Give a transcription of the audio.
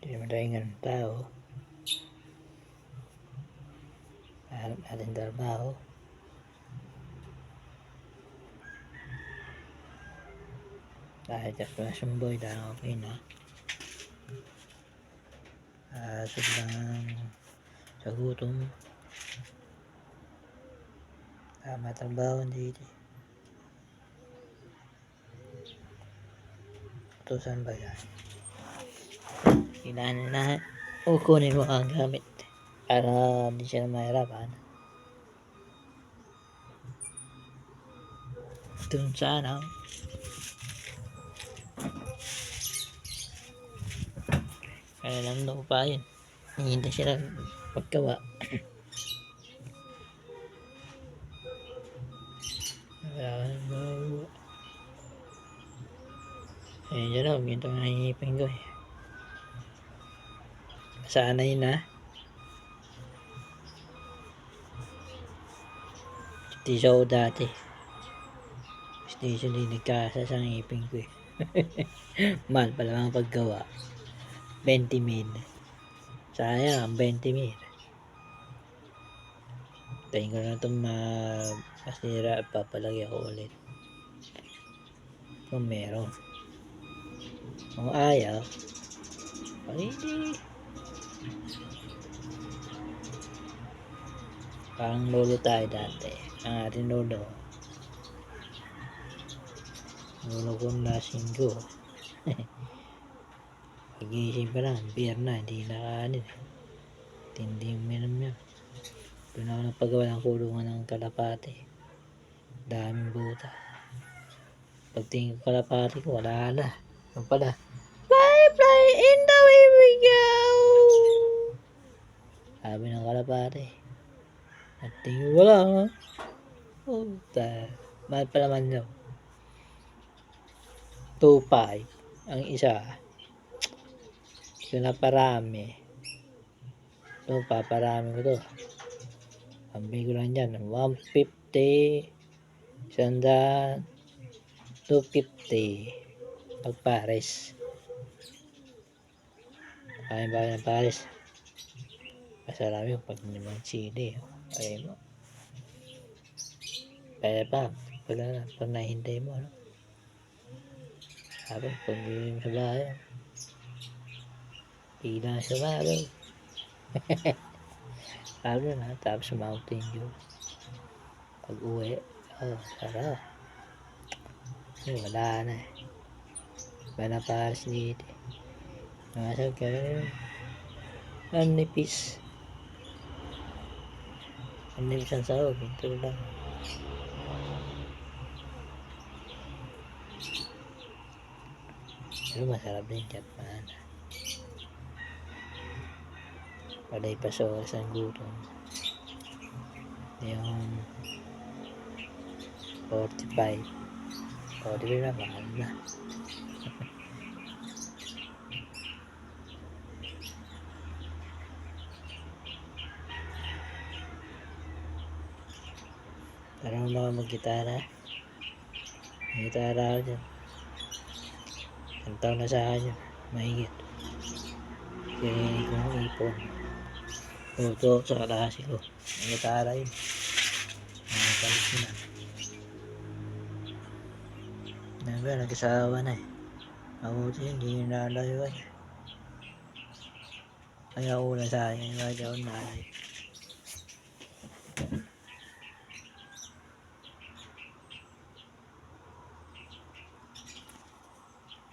Madahingan ng tao. Hanap natin trabaho. Kahit at boy dahil okay na. Sobrang sa gutom. Tama trabaho dito. Ito saan ba yan? Kailangan na kukunin mo ang gamit para hindi siya mahirapan. Doon sana. Kaya lang daw pa yun. Hindi sila pagkawa. Ayun dyan lang. Ito ang nangingipin ko eh. Sanay na. Hindi siya o dati. Station din nagkasa sa ngipin ko eh. Mahal pala mga paggawa. 20 mil. Sayang 20 mil. Tayin ko na itong masira at papalagay ako ulit. Kung meron. Kung ayaw, ay hindi. Parang lolo tayo dati. Ang ating lolo. Lolo kong lasinggo. Pag-iisip pa lang, beer na, hindi nakaanin. Tinding minum yun. Doon ako nagpagawa ng kulungan ng kalapate. Daming buta. Pagtingin ko kalapate ko, wala na. Ano pala? Fly, fly, in the way we go! Sabi ng kalapate. At tingin wala nga. Oh, mahal pa naman yun. 2.5 ang isa. Ito na parami. Ito, paparami ko to. Pambili ko lang dyan. 150. 100. 250. Pagpares. Kaya ba ng pares? Masarap yung pag naman chili. Kaya mo. Kaya pa. Pag nahintay mo. Ano? Sabi, pag bili mo sa bahay. Pila sa bahay. Sabi na. Tapos Mountain Dew. Pag uwi. Oh, sarap. Wala na eh. Wala pares dito. Masag kayo. Ang nipis. Ang nipis ang sahog. Ito lang. Pero masarap din Japan. Paday pa sa oras ang gutom. Yung 45. 45 na mahal na. Parang mga mag-gitara. May gitara ako dyan. Ang taon na sa akin yun. Mahigit. Kininig ko ng ipon. Tuto sa kalahasi ko. Ang gitara yun. Nakapalit ko na. Nag-asawa na eh. Ako din, hindi nalalayuan. Kaya una sa akin. Kaya ako nalalayuan.